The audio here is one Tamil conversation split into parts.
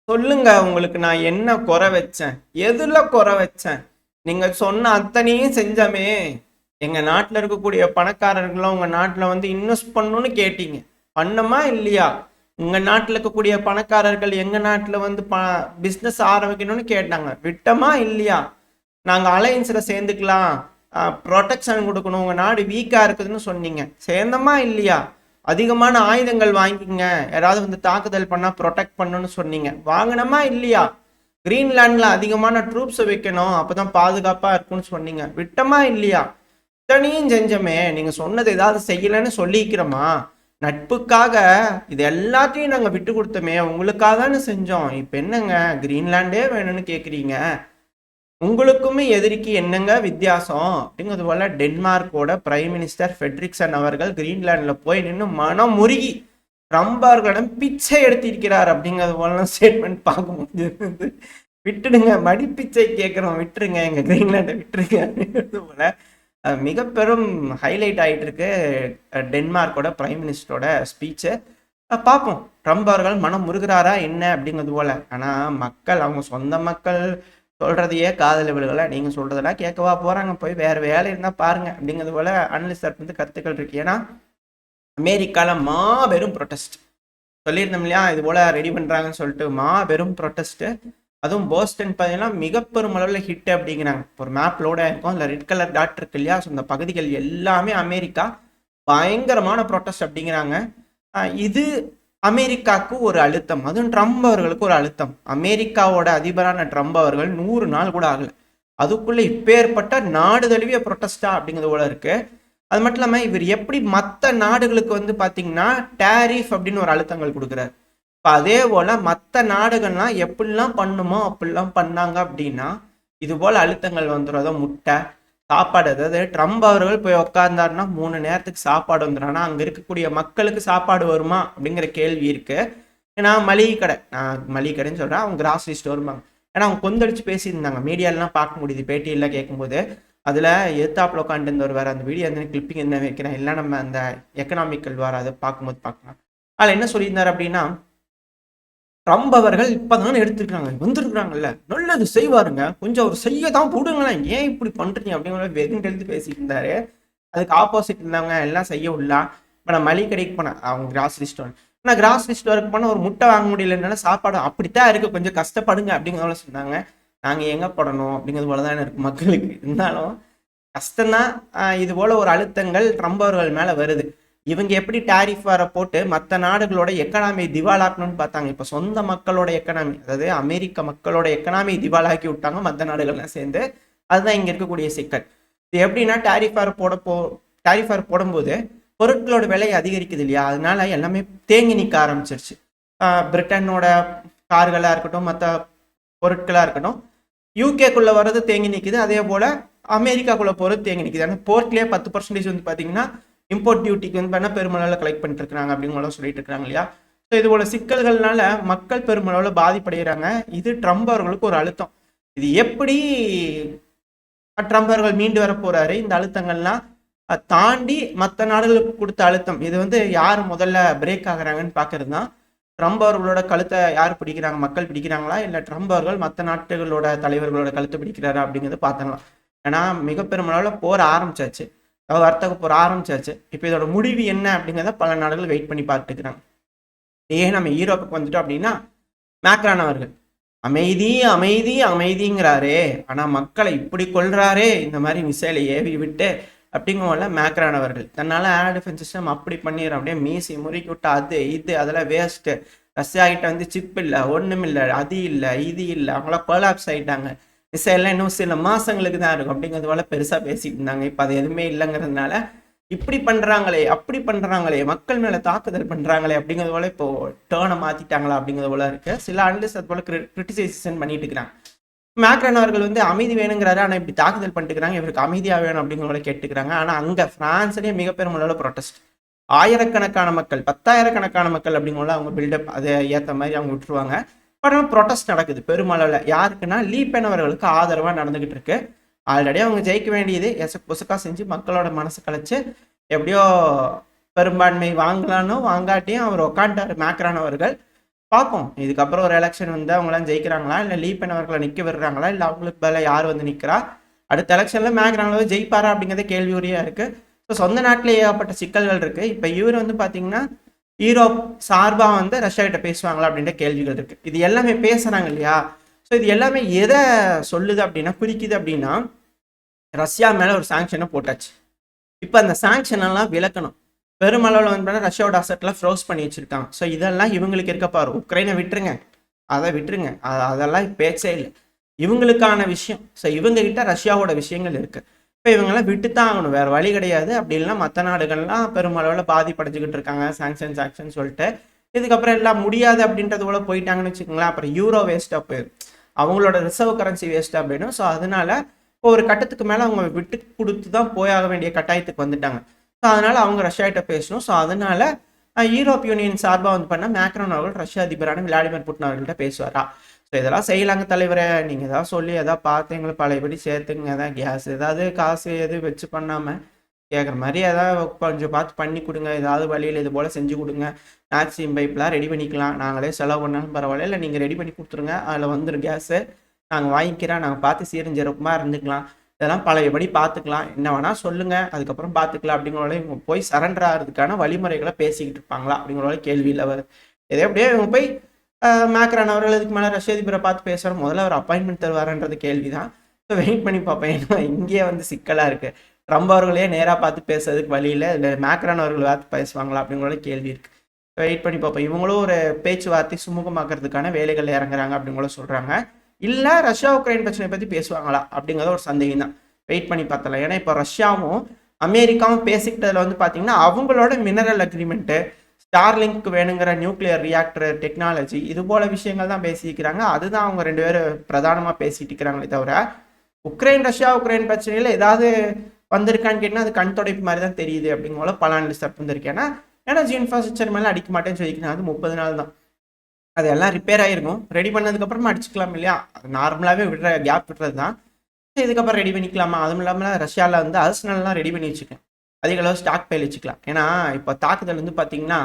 சொல்லுங்க. உங்களுக்கு நான் என்ன குறை வச்சேன்? எதுல குறை வச்சேன்? நீங்க சொன்ன அத்தனையும் செஞ்சோமே! எங்க நாட்டுல இருக்கக்கூடிய பணக்காரர்களும் உங்க நாட்டுல வந்து இன்வெஸ்ட் பண்ணணும்னு கேட்டீங்க. பண்ணோமா? இல்லையா? உங்க நாட்டுல இருக்கக்கூடிய பணக்காரர்கள் எங்க நாட்டுல வந்து பிசினஸ் ஆரம்பிக்கணும்னு கேட்டாங்க. விட்டோமா? இல்லையா? நாங்க அலையன்ஸ்ல சேர்ந்துக்கலாம். புரொடெக்ஷன் கொடுக்கணும். உங்க நாடு வீக்கா இருக்குதுன்னு சொன்னீங்க. சேர்ந்தோமா? இல்லையா? அதிகமான ஆயுதங்கள் வாங்கிக்கங்க. யாராவது வந்து தாக்குதல் பண்ணா ப்ரொடெக்ட் பண்ணணும்னு சொன்னீங்க. வாங்கினோமா? இல்லையா? கிரீன்லாண்ட்ல அதிகமான ட்ரூப்ஸ் வைக்கணும். அப்பதான் பாதுகாப்பா இருக்கும்னு சொன்னீங்க. விட்டோமா? இல்லையா? இத்தனையும் செஞ்சோமே. நீங்க சொன்னது ஏதாவது செய்யலைன்னு சொல்லிக்கிறோமா? நட்புக்காக இது எல்லாத்தையும் நாங்க விட்டு கொடுத்தோமே. உங்களுக்காக தானே செஞ்சோம். இப்ப என்னங்க கிரீன்லாண்டே வேணும்னு கேக்குறீங்க? உங்களுக்குமே எதிரிக்கு என்னங்க வித்தியாசம் அப்படிங்கிறது போல டென்மார்க்கோட பிரைம் மினிஸ்டர் ஃபெட்ரிக்சன் அவர்கள் கிரீன்லாந்துல போய் நின்று மனம் முருகி ட்ரம்ப் அவர்களிடம் பிச்சை எடுத்திருக்கிறார் அப்படிங்கிறது போல ஸ்டேட்மெண்ட் பார்க்க முடிஞ்சது. விட்டுடுங்க, மடி பிச்சை கேட்கிறோம், விட்டுருங்க, எங்க கிரீன்லாண்டை விட்டுருங்க அப்படிங்கிறது போல மிக பெரும் ஹைலைட் ஆயிட்டு இருக்கு டென்மார்க்கோட பிரைம் மினிஸ்டரோட ஸ்பீச்சு. பார்ப்போம் ட்ரம்ப் அவர்கள் மனம் முருகிறாரா என்ன அப்படிங்கிறது போல. ஆனா மக்கள், அவங்க சொந்த மக்கள் சொல்றதையே காதல விழுகல. நீங்க சொல்றதெல்லாம் கேட்கவா போறாங்க? போய் வேற வேலை இருந்தா பாருங்க அப்படிங்கிறது போல அனலிஸ்ட் வந்து கருத்துக்கள் இருக்கு. ஏன்னா அமெரிக்கால மாபெரும் ப்ரொட்டஸ்ட் சொல்லியிருந்தோம் இல்லையா, இது போல ரெடி பண்றாங்கன்னு சொல்லிட்டு மாபெரும் ப்ரொட்டஸ்ட். அதுவும் போஸ்டன் பார்த்தீங்கன்னா மிக பெரும் அளவில் ஹிட் அப்படிங்கிறாங்க. ஒரு மேப் லோட இருக்கும், அதில் ரெட் கலர் டாட் இருக்கு இல்லையா, ஸோ இந்த பகுதிகள் எல்லாமே அமெரிக்கா பயங்கரமான ப்ரொட்டஸ்ட் அப்படிங்கிறாங்க. இது அமெரிக்காவுக்கு ஒரு அழுத்தம், அதுவும் ட்ரம்ப் அவர்களுக்கு ஒரு அழுத்தம். அமெரிக்காவோட அதிபரான ட்ரம்ப் அவர்கள் 100 நாள் கூட ஆகல, அதுக்குள்ள இப்பேற்பட்ட நாடு தழுவிய ப்ரொட்டஸ்டா அப்படிங்கிறது போல இருக்கு. அது மட்டும் இல்லாம இவர் எப்படி மற்ற நாடுகளுக்கு வந்து பாத்தீங்கன்னா டேரிஃப் அப்படின்னு ஒரு அழுத்தங்கள் கொடுக்குறாரு. இப்போ அதே போல மற்ற நாடுகள்லாம் எப்படிலாம் பண்ணுமோ அப்படிலாம் பண்ணாங்க அப்படின்னா இது போல அழுத்தங்கள் வந்துடும். அதாவது முட்டை சாப்பாடு, அதாவது ட்ரம்ப் அவர்கள் போய் உட்கார்ந்தாருன்னா 3 நேரத்துக்கு சாப்பாடு வந்துடும். ஆனால் அங்கே இருக்கக்கூடிய மக்களுக்கு சாப்பாடு வருமா அப்படிங்கிற கேள்வி இருக்கு. ஏன்னா மளிகை கடை, நான் மளிகை கடைன்னு சொல்கிறேன், அவங்க கிராசரி ஸ்டோர்பாங்க. ஏன்னா அவங்க கொந்தளிச்சு பேசியிருந்தாங்க, மீடியாலாம் பார்க்க முடியுது பேட்டியெல்லாம் கேட்கும்போது. அதில் எத்தாப்பில் உட்காந்துருந்தவர் வேறு, அந்த வீடியோ வந்து கிளிப்பிங் என்ன வைக்கிறேன் இல்லை, நம்ம அந்த எக்கனாமிக்கல் வேறு அதை பார்க்கும்போது பார்க்கலாம். அதில் என்ன சொல்லியிருந்தார் அப்படின்னா, ட்ரம்ப் அவர்கள் இப்பதான் எடுத்துருக்காங்க, வந்திருக்கிறாங்கல்ல, நல்லது செய்வாருங்க, கொஞ்சம் அவர் செய்ய தான் போடுங்களேன், ஏன் இப்படி பண்றீங்க அப்படிங்கிற வெகுண்டு எழுந்து பேசிட்டு இருந்தாரு. அதுக்கு ஆப்போசிட் இருந்தவங்க எல்லாம் செய்ய உள்ளா. இப்போ நான் மளிகை கடைக்கு போனேன், அவங்க கிராசரி ஸ்டோர், நான் கிராசரி ஸ்டோருக்கு போனால் ஒரு முட்டை வாங்க முடியலனால சாப்பாடு அப்படித்தான் இருக்கு, கொஞ்சம் கஷ்டப்படுங்க அப்படிங்கிறத சொன்னாங்க. நாங்கள் எங்கே படணும் அப்படிங்கிறது போல தான் இருக்கு மக்களுக்கு. இருந்தாலும் கஷ்டம்தான். இது போல ஒரு அழுத்தங்கள் ட்ரம்ப் அவர்கள் மேலே வருது. இவங்க எப்படி டாரிஃப் வர போட்டு மற்ற நாடுகளோட எக்கனாமி திவாலாக்கணும்னு பார்த்தாங்க. இப்போ சொந்த மக்களோட எக்கனாமி, அதாவது அமெரிக்க மக்களோட எக்கனாமி திவாலாக்கி விட்டாங்க மற்ற நாடுகள்லாம் சேர்ந்து. அதுதான் இங்கே இருக்கக்கூடிய சிக்கல். இது எப்படின்னா டாரிஃப் வர போடும்போது பொருட்களோட விலை அதிகரிக்குது இல்லையா, அதனால எல்லாமே தேங்கி நிற்க ஆரம்பிச்சிருச்சு. பிரிட்டனோட கார்களாக இருக்கட்டும், மற்ற பொருட்களாக இருக்கட்டும், யூகேக்குள்ளே வர்றது தேங்கி நிற்குது. அதே போல் அமெரிக்காக்குள்ளே போகிறது தேங்கி நிற்குது. ஆனால் போர்ட்லேயே 10% வந்து பார்த்தீங்கன்னா இம்போர்ட் டியூட்டிக்கு வந்து பண்ணால் பெருமளவில் கலெக்ட் பண்ணிட்டு இருக்காங்க அப்படின்னு சொல்லிட்டு இருக்காங்க இல்லையா. ஸோ இது போல சிக்கல்கள்னால மக்கள் பெருமளவில் பாதிப்படைகிறாங்க. இது ட்ரம்ப் அவர்களுக்கு ஒரு அழுத்தம். இது எப்படி ட்ரம்ப் அவர்கள் மீண்டு வர போறாரு, இந்த அழுத்தங்கள்லாம் தாண்டி மற்ற நாடுகளுக்கு கொடுத்த அழுத்தம், இது வந்து யார் முதல்ல பிரேக் ஆகுறாங்கன்னு பார்க்கறது தான். ட்ரம்ப் அவர்களோட கழுத்தை யார் பிடிக்கிறாங்க, மக்கள் பிடிக்கிறாங்களா, இல்லை ட்ரம்ப் அவர்கள் மற்ற நாட்டுகளோட தலைவர்களோட கழுத்தை பிடிக்கிறாரா அப்படிங்கிறது பார்த்துக்கலாம். ஏன்னா மிக பெருமளவில் போர் ஆரம்பிச்சாச்சு, வர்த்தக போர் ஆரம்பிச்சாச்சு. இப்போ இதோட முடிவு என்ன அப்படிங்கிறத பல நாடுகள் வெயிட் பண்ணி பார்த்துக்கிறாங்க. ஏன் நம்ம ஈரோப்புக்கு வந்துட்டோம் அப்படின்னா, மேக்ரான் அவர்கள் அமைதி அமைதி அமைதிங்கிறாரே, ஆனா மக்களை இப்படி கொள்றாரே இந்த மாதிரி மிசைலை ஏவி விட்டு அப்படிங்கும்போல மேக்ரான் அவர்கள் தன்னால ஏர் டிஃபென்ஸ் சிஸ்டம் அப்படி பண்ணிடுறோம், அப்படியே மீசி முறுக்கி விட்டு அது இது அதெல்லாம் வேஸ்ட்டு, ரஷ்யா கிட்ட வந்து சிப் இல்லை, ஒன்றும் இல்லை, அது இல்லை, இது இல்லை, அவங்களாம் கொலாப்ஸ் ஆகிட்டாங்க, மிசைல்லாம் இன்னும் சில மாசங்களுக்கு தான் இருக்கும் அப்படிங்கிறது போல பெருசா பேசிட்டு இருந்தாங்க. இப்போ அது எதுவுமே இல்லைங்கிறதுனால இப்படி பண்றாங்களே அப்படி பண்றாங்களே மக்கள் மேல தாக்குதல் பண்றாங்களே அப்படிங்கிறது போல இப்போ டேர்னை மாத்திட்டாங்களா அப்படிங்கிறது போல இருக்கு. சில அனலிஸ்ட் அது போல கிரிட்டிசைசேஷன் பண்ணிட்டு இருக்கிறாங்க. மேக்ரான் அவர்கள் வந்து அமைதி வேணுங்கிறாரு, ஆனா இப்படி தாக்குதல் பண்ணிட்டுக்கிறாங்க, இவருக்கு அமைதியா வேணும் அப்படிங்கிற போல கேட்டுக்கிறாங்க. ஆனா அங்க பிரான்ஸ்லயே மிக பெருமளவுல ப்ரொட்டஸ்ட், ஆயிரக்கணக்கான மக்கள், 10,000கணக்கான மக்கள் அப்படிங்கிற அவங்க பில்டப் அதை ஏற்ற மாதிரி அவங்க விட்டுருவாங்க. பட் ப்ரொட்டஸ்ட் நடக்குது பெருமளவுல. யாருக்குன்னா லீ பென் அவர்களுக்கு ஆதரவா நடந்துகிட்டு இருக்கு. ஆல்ரெடி அவங்க ஜெயிக்க வேண்டியது பொசுக்கா செஞ்சு மக்களோட மனசு கலைச்சு எப்படியோ பெரும்பான்மை வாங்கலான்னு வாங்காட்டியும் அவர் உக்காண்டாரு மேக்ரான் அவர்கள். பார்ப்போம். இதுக்கப்புறம் ஒரு எலெக்ஷன் வந்து அவங்களாம் ஜெயிக்கிறாங்களா, இல்ல லீ பென் அவர்களை நிக்க விடுறாங்களா, இல்ல அவங்களுக்கு பதிலா யார் வந்து நிக்கிறா, அடுத்த எலெக்ஷன்ல மேக்ரானோ ஜெயிப்பாரா அப்படிங்கிறது கேள்விக்குறியா இருக்கு. ஸோ சொந்த நாட்டிலே ஏகப்பட்ட சிக்கல்கள் இருக்கு. இப்ப இவர் வந்து பாத்தீங்கன்னா யூரோப் சார்பா வந்து ரஷ்யா கிட்ட பேசுவாங்களா அப்படின்ற கேள்விகள் இருக்கு. இது எல்லாமே பேசுறாங்க இல்லையா? ஸோ இது எல்லாமே எதை சொல்லுது அப்படின்னா, குறிக்குது அப்படின்னா, ரஷ்யா மேல ஒரு சாங்ஷனை போட்டாச்சு. இப்போ அந்த சாங்ஷன் எல்லாம் விலக்கணும். பெருமளவில் வந்து ரஷ்யாவோட அசெட்லாம் ஃப்ரோஸ் பண்ணி வச்சிருக்காங்க. ஸோ இதெல்லாம் இவங்களுக்கு இருக்க பாரு. உக்ரைனை விட்டுருங்க, அதை விட்டுருங்க, அதெல்லாம் பேச்சே இல்லை. இவங்களுக்கான விஷயம். ஸோ இவங்க கிட்ட ரஷ்யாவோட விஷயங்கள் இருக்கு. இப்போ இவங்கெல்லாம் விட்டு தான் ஆகணும், வேற வழி கிடையாது. அப்படி இல்லைன்னா மற்ற நாடுகள்லாம் பெருமளவில் பாதிப்படைஞ்சுக்கிட்டு இருக்காங்க, சாங்ஷன் சாங்ஷன் சொல்லிட்டு. இதுக்கப்புறம் எல்லாம் முடியாது அப்படின்றது போல போயிட்டாங்கன்னு வச்சுக்கோங்களேன். அப்புறம் யூரோ வேஸ்ட்டாக போயிடும், அவங்களோட ரிசர்வ் கரன்சி வேஸ்ட்டாக போயிடும். ஸோ அதனால இப்போ ஒரு கட்டத்துக்கு மேலே அவங்க விட்டு கொடுத்து தான் போயாக வேண்டிய கட்டாயத்துக்கு வந்துட்டாங்க. ஸோ அதனால அவங்க ரஷ்யா கிட்ட பேசணும். ஸோ அதனால யூரோப் யூனியன் சார்பாக வந்து பண்ண மேக்ரான் அவர்கள் ரஷ்யா அதிபரான விளாடிமிர் புட்டின் அவர்கள்ட்ட பேசுவாரா? ஸோ இதெல்லாம் செய்யலாங்க தலைவரை, நீங்கள் ஏதாவது சொல்லி எதாவது பார்த்து எங்களை பழையபடி சேர்த்துங்க, ஏதாவது கேஸ் ஏதாவது காசு எது வச்சு பண்ணாமல் கேட்குற மாதிரி ஏதாவது கொஞ்சம் பார்த்து பண்ணி கொடுங்க, ஏதாவது வழியில் இது போல் செஞ்சு கொடுங்க. மேக்ஸிம் பைப்லாம் ரெடி பண்ணிக்கலாம், நாங்களே செலவு பண்ணாலும் பரவாயில்ல, இல்லை நீங்கள் ரெடி பண்ணி கொடுத்துருங்க, அதில் வந்துடும் கேஸு, நாங்கள் வாங்கிக்கிறோம், நாங்கள் பார்த்து சீரஞ்சிறப்புமாக இருந்துக்கலாம், இதெல்லாம் பழையபடி பார்த்துக்கலாம், என்ன வேணால் சொல்லுங்கள், அதுக்கப்புறம் பார்த்துக்கலாம் அப்படிங்கிறவங்களே இவங்க போய் சரண்டர் ஆகிறதுக்கான வழிமுறைகளை பேசிக்கிட்டு இருப்பாங்களா அப்படிங்கிறவங்கள கேள்வியில் வருது. இதே அப்படியே இவங்க போய் மேக்ரான் அவர்கள் இதுக்கு மேலே ரஷ்ய அதிபரை பார்த்து பேசுகிற முதல்ல அவர் அப்பாயின்மெண்ட் தருவாரன்றது கேள்வி தான். ஸோ வெயிட் பண்ணி பார்ப்பேன். ஏன்னா இங்கேயே வந்து சிக்கலாக இருக்குது. ட்ரம்ப் அவர்களே நேராக பார்த்து பேசுறதுக்கு வழியில் இல்லை மேக்ரான் அவர்கள் பார்த்து பேசுவாங்களா அப்படிங்கிற கேள்வி இருக்குது. வெயிட் பண்ணி பார்ப்போம். இவங்களும் ஒரு பேச்சுவார்த்தை சுமூகமாக்குறதுக்கான வேலைகள் இறங்குறாங்க அப்படிங்கிற சொல்கிறாங்க. இல்லை ரஷ்யா உக்ரைன் பிரச்சனை பற்றி பேசுவாங்களா அப்படிங்கிறத ஒரு சந்தேகம் தான். வெயிட் பண்ணி பார்த்தலாம். ஏன்னா இப்போ ரஷ்யாவும் அமெரிக்காவும் பேசிக்கிட்டதில் வந்து பார்த்தீங்கன்னா அவங்களோட மினரல் அக்ரிமெண்ட்டு, ஸ்டார்லிங்க் வேணுங்கிற நியூக்ளியர் ரியாக்டர் டெக்னாலஜி, இது போல விஷயங்கள் தான் பேசிக்கிறாங்க. அதுதான் அவங்க ரெண்டு பேரும் பிரதானமாக பேசிட்டு இருக்கிறாங்களே தவிர உக்ரைன் ரஷ்யா பிரச்சனையில் ஏதாவது வந்திருக்கான்னு கேட்டால் அது கண் தொடைப்பு மாதிரி தான் தெரியுது அப்படிங்கிற பல அனலிஸ்ட் வந்திருக்கு. ஏன்னா எனர்ஜி இன்ஃப்ராஸ்ட்ரக்சர் மேலே அடிக்க மாட்டேன்னு சொல்லிக்கிறேன். அது 30 நாள் தான், அது எல்லாம் ரிப்பேர் ஆகிருக்கும். ரெடி பண்ணதுக்கப்புறமா அடிச்சுக்கலாம் இல்லையா? அது நார்மலாகவே விடுற கேப் விடுறது தான். இதுக்கப்புறம் ரெடி பண்ணிக்கலாமா? அதுவும் இல்லாமல் ரஷ்யாவில் வந்து அரசனல்லாம் ரெடி பண்ணி வச்சுக்கேன், அதிக அளவு ஸ்டாக் பைல் வச்சுக்கலாம். ஏன்னா இப்போ தாக்குதல் வந்து பார்த்தீங்கன்னா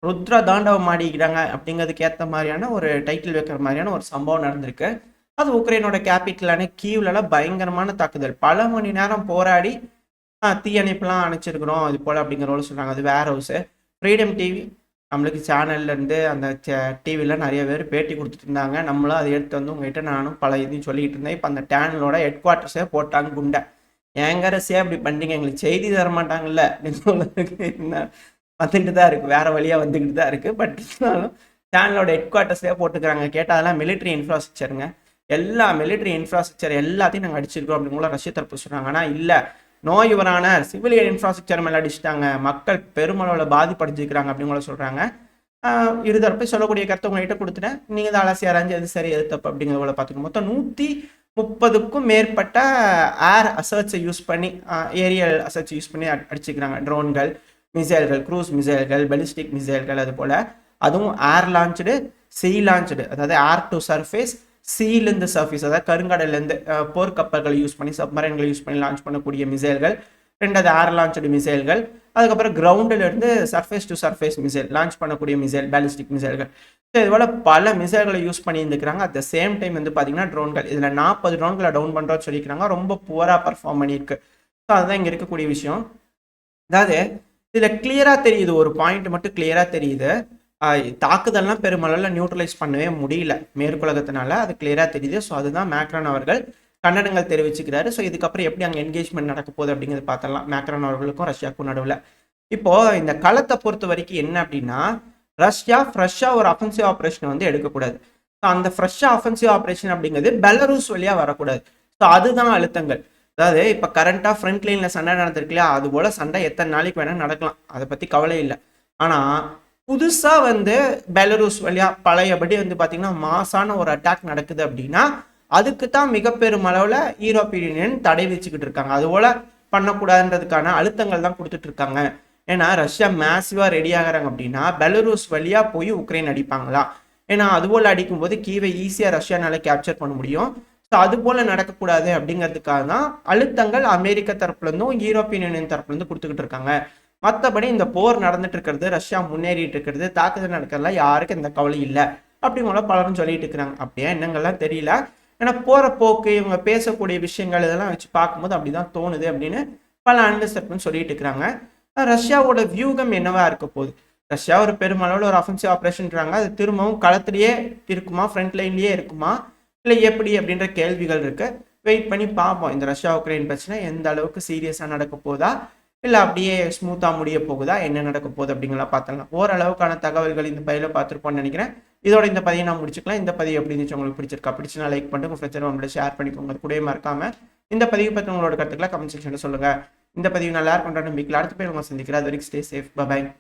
ருத்ர தாண்டவம் ஆடிக்கிறாங்க அப்படிங்கிறதுக்கு ஏற்ற மாதிரியான ஒரு டைட்டில் வைக்கிற மாதிரியான ஒரு சம்பவம் நடந்திருக்கு. அது உக்ரைனோட கேபிட்டலான கீவ்லலாம் பயங்கரமான தாக்குதல், பல மணி நேரம் போராடி தீயணைப்புலாம் அணைச்சிருக்கிறோம் இது போல் அப்படிங்கிறவங்களும் சொல்கிறாங்க. அது வேர் ஹவுஸு ஃப்ரீடம் டிவி நம்மளுக்கு சேனல்லேருந்து அந்த டிவியில் நிறைய பேர் பேட்டி கொடுத்துட்டு இருந்தாங்க. நம்மளும் அதை எடுத்து வந்து உங்கள்கிட்ட நானும் பல இதையும் சொல்லிக்கிட்டு இருந்தேன். இப்போ அந்த சேனலோட ஹெட் குவார்ட்டர்ஸே போட்டாங்க குண்டை. ஏங்க ரசியா அப்படி பண்ணுறீங்க, எங்களுக்கு செய்தி தர மாட்டாங்கல்ல அப்படின்னு சொல்லுறதுக்கு வந்துட்டு தான் இருக்குது, வேறு வழியாக வந்துக்கிட்டு தான் இருக்குது. பட் இருந்தாலும் சேனலோட ஹெட் குவார்ட்டர்ஸே போட்டுக்கிறாங்க. கேட்டால் அதெல்லாம் மிலிட்ரி இன்ஃப்ராஸ்ட்ரக்சருங்க, எல்லா மிலிட்ரி இன்ஃப்ராஸ்ட்ரக்சர் எல்லாத்தையும் நாங்கள் அடிச்சிருக்கோம் அப்படிங்களா ரஷ்ய தரப்பு சொல்கிறாங்க. ஆனால் இல்லை, நோயுவரான சிவிலியன் இன்ஃப்ராஸ்ட்ரக்சர் மேலே அடிச்சுட்டாங்க, மக்கள் பெருமளவில் பாதிப்படைஞ்சிருக்கிறாங்க அப்படிங்கள சொல்கிறாங்க. இருதரப்பை சொல்லக்கூடிய கருத்தை உங்கள்கிட்ட கொடுத்துட்டேன், நீங்கள் தான் அலசி ஆராய்ஞ்சு எது சரி எது தப்பு அப்படிங்கிறத பார்த்துக்கணும். மொத்தம் 130க்கும் மேற்பட்ட ஏர் அசர்ட்ஸை யூஸ் பண்ணி, ஏரியல் அசர்ட்ஸ் யூஸ் பண்ணி அடிச்சுக்கிறாங்க. ட்ரோன்கள், மிசைல்கள், க்ரூஸ் மிசைல்கள், பெலிஸ்டிக் மிசைல்கள், அது போல் அதுவும் ஏர் லான்ச்சு, சீ லான்ச்சு, அதாவது ஏர் டு சர்ஃபேஸ், சீலேருந்து சர்ஃபேஸ், அதாவது கருங்கடல்லேருந்து போர்க்கப்பல்களை யூஸ் பண்ணி, சப்மரைன்களை யூஸ் பண்ணி லான்ச் பண்ணக்கூடிய மிசைல்கள். ரெண்டாவது ஏர் லான்ச்சு மிசைல்கள். அதுக்கப்புறம் கிரவுண்டிலிருந்து surface to surface missile launch பண்ணக்கூடிய மிசைல், பேலிஸ்டிக் மிசைல்கள். ஸோ இது போல் பல மிசைல்களை யூஸ் பண்ணியிருந்துக்கிறாங்க. அட் த சேம் டைம் வந்து பார்த்தீங்கன்னா ட்ரோன்கள், இதில் 40 ட்ரோன்களை டவுன் பண்ணுறோன்னு சொல்லியிருக்கிறாங்க. ரொம்ப புவராக பர்ஃபார்ம் பண்ணியிருக்கு. ஸோ அதுதான் இங்கே இருக்கக்கூடிய விஷயம். அதாவது இதில் கிளியராக தெரியுது, ஒரு பாயிண்ட் மட்டும் கிளியராக தெரியுது, தாக்குதல்லாம் பெருமளவில் நியூட்ரலைஸ் பண்ணவே முடியல மேற்குலகத்தினால, அது கிளியராக தெரியுது. ஸோ அதுதான் மேக்ரான் அவர்கள் கண்டனங்கள் தெரிவிச்சுக்கிறாரு. ஸோ இதுக்கப்புறம் எப்படி அங்கே என்கேஜ்மெண்ட் நடக்க போகுது அப்படிங்கிறது பார்த்துடலாம், மேக்ரான் அவர்களுக்கும் ரஷ்யாவுக்கும் நடுவில். இப்போ இந்த களத்தை பொறுத்த வரைக்கும் என்ன அப்படின்னா, ரஷ்யா ஃப்ரெஷ்ஷாக ஒரு அஃபென்சிவ் ஆப்ரேஷன் வந்து எடுக்கக்கூடாது. ஸோ அந்த ஃப்ரெஷ்ஷாக அஃபென்சிவ் ஆப்ரேஷன் அப்படிங்கிறது பெலரூஸ் வழியாக வரக்கூடாது. ஸோ அதுதான் அழுத்தங்கள். அதாவது இப்போ கரண்ட்டாக ஃப்ரண்ட் லைனில் சண்டை நடந்திருக்கு இல்லையா, அது போல் சண்டை எத்தனை நாளைக்கு வேணால் நடக்கலாம், அதை பற்றி கவலை இல்லை. ஆனால் புதுசாக வந்து பெலரூஸ் வழியாக பழையபடி வந்து பார்த்தீங்கன்னா மாசான ஒரு அட்டாக் நடக்குது அப்படின்னா அதுக்கு தான் மிகப்பெரும் அளவில் யூரோப்பியன் யூனியன் தடை வச்சுக்கிட்டு இருக்காங்க. அதுபோல் பண்ணக்கூடாதுன்றதுக்கான அழுத்தங்கள் தான் கொடுத்துட்டு இருக்காங்க. ஏன்னா ரஷ்யா மேசிவாக ரெடி ஆகிறாங்க அப்படின்னா பெலரூஸ் வழியாக போய் உக்ரைன் அடிப்பாங்களா? ஏன்னா அதுபோல் அடிக்கும்போது கீவை ஈஸியாக ரஷ்யானால கேப்சர் பண்ண முடியும். ஸோ அது போல் நடக்கக்கூடாது அப்படிங்கிறதுக்காக தான் அழுத்தங்கள் அமெரிக்க தரப்புலேருந்தும் யூரோப்பியன் யூனியன் தரப்புலேருந்து கொடுத்துக்கிட்டு இருக்காங்க. மற்றபடி இந்த போர் நடந்துட்டு இருக்கிறது, ரஷ்யா முன்னேறிட்டு இருக்கிறது, தாக்குதல் நடக்கிறதுல யாருக்கும் எந்த கவலை இல்லை. அப்படிங்கள பலரும் சொல்லிட்டு இருக்கிறாங்க. அப்படியே என்னங்கள்லாம் தெரியல. ஏன்னா போற போக்கு, இவங்க பேசக்கூடிய விஷயங்கள் இதெல்லாம் வச்சு பார்க்கும்போது அப்படிதான் தோணுது அப்படின்னு பல அனலிஸ்ட் சொல்லிட்டு இருக்கிறாங்க. ரஷ்யாவோட வியூகம் என்னவா இருக்க போகுது? ரஷ்யா ஒரு பெருமளவில் ஒரு அஃபென்சிவ் ஆப்ரேஷன்றாங்க. அது திரும்பவும் களத்திலேயே இருக்குமா, ஃப்ரண்ட் லைன்லேயே இருக்குமா, இல்லை எப்படி அப்படின்ற கேள்விகள் இருக்கு. வெயிட் பண்ணி பார்ப்போம். இந்த ரஷ்யா உக்ரைன் பிரச்சனை எந்த அளவுக்கு சீரியஸாக நடக்க போதா, இல்லை அப்படியே ஸ்மூத்தாக முடிய போகுதா, என்ன நடக்க போகுது அப்படிங்கலாம் பார்த்தலாம். ஓரளவுக்கான தகவல்கள் இந்த பதிவில் பார்த்துருப்போம்னு நினைக்கிறேன். இதோட இந்த பதிவை நான் முடிச்சுக்கலாம். இந்த பதிவு எப்படி இருந்துச்சு, உங்களுக்கு பிடிச்சிருக்கா? பிடிச்சினா லைக் பண்ணிட்டு உங்கள் ஃப்ரெண்ட்ஸ் நம்மளோட ஷேர் பண்ணிக்கோங்க. அது கூடவே மறக்காம இந்த பதிவு பற்றி உங்களோட கருத்துக்களை கமெண்ட் செக்ஷனில் சொல்லுங்கள். இந்த பதிவு நல்லா இருக்குன்ற நம்பிக்கையில் அடுத்த பேர் உங்களை சந்திக்கிறேன். அது வரைக்கும் ஸ்டே சேஃப். பை.